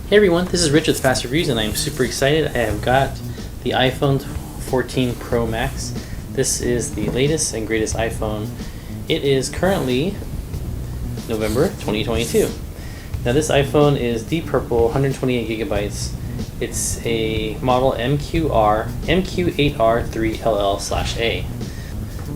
Hey everyone, this is Rich with FastReviews and I'm super excited. I have got the iPhone 14 Pro Max. This is the latest and greatest iPhone. It is currently November 2022. Now this iPhone is deep purple, 128 gigabytes. It's a model MQ8R3LL/A.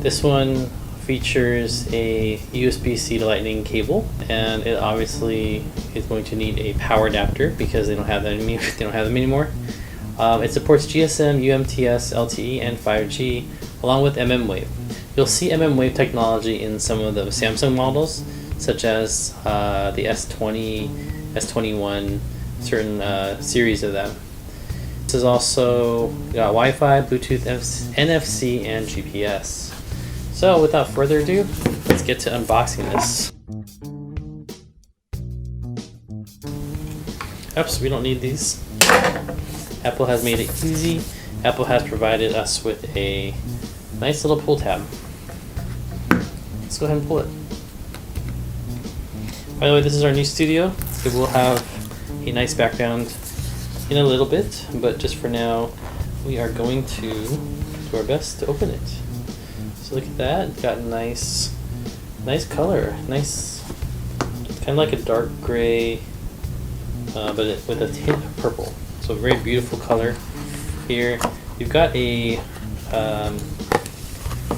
This one features a USB-C to Lightning cable, and it obviously is going to need a power adapter because they don't have them anymore. It supports GSM, UMTS, LTE, and 5G, along with mmWave. You'll see mmWave technology in some of the Samsung models, such as the S20, S21, certain series of them. This is also got Wi-Fi, Bluetooth, NFC, and GPS. So without further ado, let's get to unboxing this. Oops, we don't need these. Apple has made it easy. Apple has provided us with a nice little pull tab. Let's go ahead and pull it. By the way, this is our new studio. It will have a nice background in a little bit, but just for now, we are going to do our best to open it. So look at that, it's got a nice color, nice, kind of like a dark gray, but with a hint of purple. So very beautiful color here. You've got a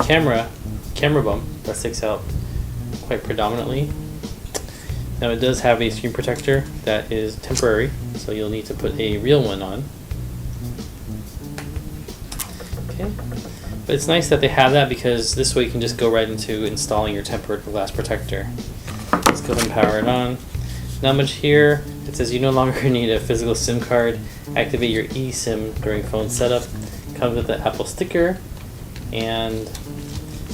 camera bump that sticks out quite predominantly. Now it does have a screen protector that is temporary, so you'll need to put a real one on. Okay. But it's nice that they have that because this way you can just go right into installing your tempered glass protector. Let's go ahead and power it on. Not much here. It says you no longer need a physical SIM card. Activate your eSIM during phone setup. Comes with the Apple sticker, and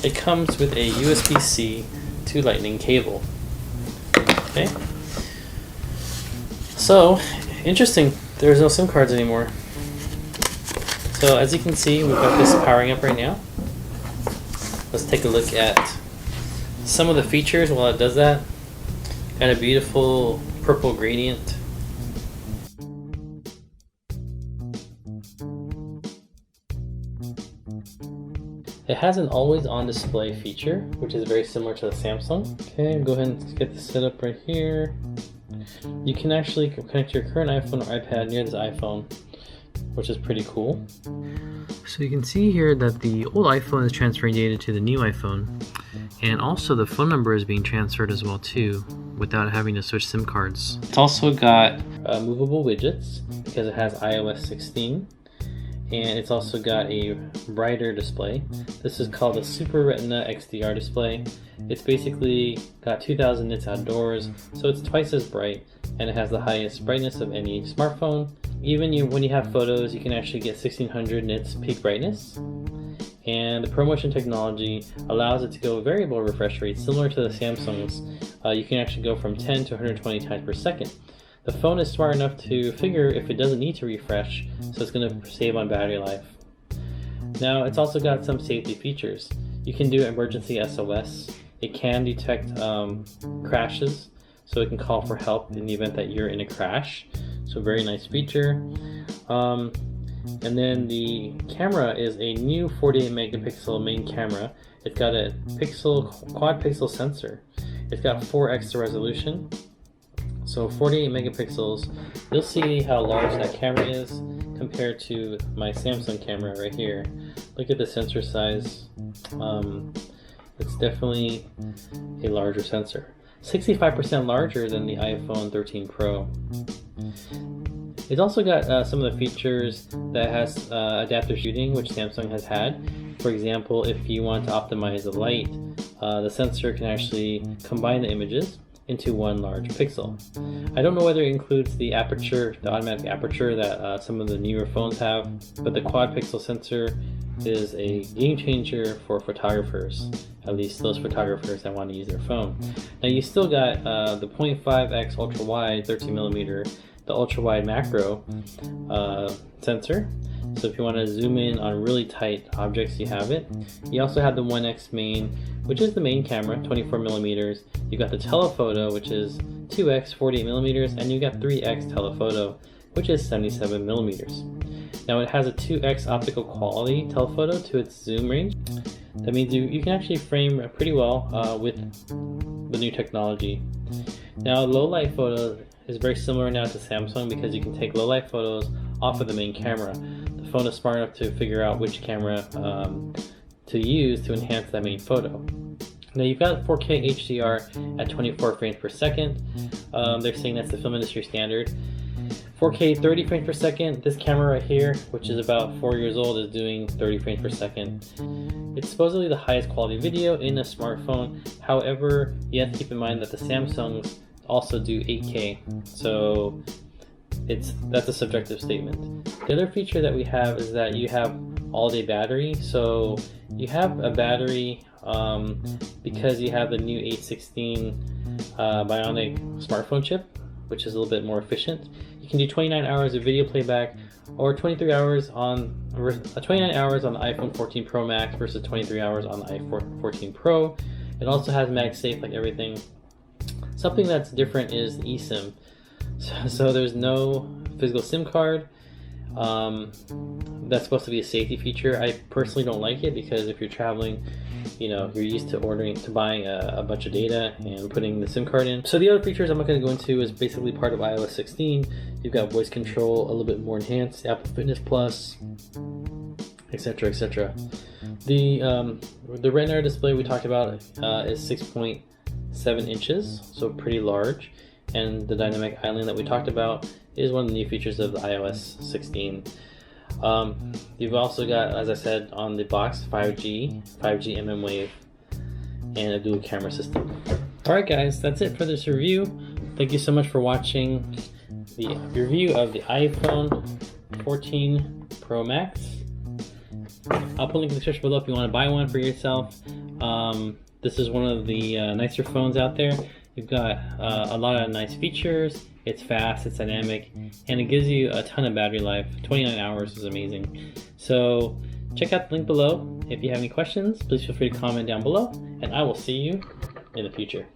it comes with a USB-C to Lightning cable. Okay. So, interesting. There's no SIM cards anymore. So as you can see, we've got this powering up right now. Let's take a look at some of the features while it does that. Got a beautiful purple gradient. It has an always on display feature, which is very similar to the Samsung. Okay, go ahead and get this set up right here. You can actually connect your current iPhone or iPad near this iPhone, which is pretty cool. So you can see here that the old iPhone is transferring data to the new iPhone, and also the phone number is being transferred as well too, without having to switch SIM cards. It's also got movable widgets because it has iOS 16, and it's also got a brighter display. This is called a Super Retina XDR display. It's basically got 2000 nits outdoors, so it's twice as bright, and it has the highest brightness of any smartphone. Even when you have photos, you can actually get 1600 nits peak brightness. And the ProMotion technology allows it to go variable refresh rate, similar to the Samsung's. You can actually go from 10 to 120 times per second. The phone is smart enough to figure if it doesn't need to refresh, so it's going to save on battery life. Now, it's also got some safety features. You can do emergency SOS. It can detect crashes, so it can call for help in the event that you're in a crash. So very nice feature. And then the camera is a new 48 megapixel main camera. It's got a quad pixel sensor. It's got 4x the resolution. So 48 megapixels. You'll see how large that camera is compared to my Samsung camera right here. Look at the sensor size. It's definitely a larger sensor. 65% larger than the iPhone 13 Pro. It's also got some of the features that has adaptive shooting, which Samsung has had. For example, if you want to optimize the light, the sensor can actually combine the images into one large pixel. I don't know whether it includes the aperture, the automatic aperture that some of the newer phones have, but the quad pixel sensor is a game changer for photographers, at least those photographers that want to use their phone. Now you still got the 0.5x ultra wide 13mm, the ultra wide macro sensor. So if you want to zoom in on really tight objects, you have it. You also have the 1X main, which is the main camera, 24mm. You got the telephoto, which is 2X, 48mm, and you got 3X telephoto, which is 77mm. Now it has a 2X optical quality telephoto to its zoom range. That means you can actually frame pretty well with the new technology. Now low light photo is very similar now to Samsung because you can take low light photos off of the main camera. The phone is smart enough to figure out which camera to use to enhance that main photo. Now you've got 4K HDR at 24 frames per second. They're saying that's the film industry standard. 4K 30 frames per second. This camera right here, which is about 4 years old, is doing 30 frames per second. It's supposedly the highest quality video in a smartphone. However, you have to keep in mind that the Samsungs also do 8K, so that's a subjective statement. The other feature that we have is that you have all-day battery. So you have a battery because you have the new A16 Bionic smartphone chip, which is a little bit more efficient. You can do 29 hours of video playback, or 29 hours on the iPhone 14 Pro Max versus 23 hours on the iPhone 14 Pro. It also has MagSafe like everything. Something that's different is the eSIM. So there's no physical SIM card. That's supposed to be a safety feature. I personally don't like it because if you're traveling, you're used to buying a bunch of data and putting the SIM card in. So the other features I'm not going to go into is basically part of iOS 16. You've got voice control, a little bit more enhanced, Apple Fitness Plus, etc., etc. The Retina display we talked about is 6.7 inches, so pretty large. And the dynamic island that we talked about is one of the new features of the iOS 16. You've also got, as I said on the box, 5G mmWave, and a dual camera system. Alright guys, that's it for this review. Thank you so much for watching the review of the iPhone 14 Pro Max. I'll put a link in the description below if you want to buy one for yourself. This is one of the nicer phones out there. You've got a lot of nice features. It's fast, it's dynamic, and it gives you a ton of battery life. 29 hours is amazing. So check out the link below. If you have any questions, please feel free to comment down below, and I will see you in the future.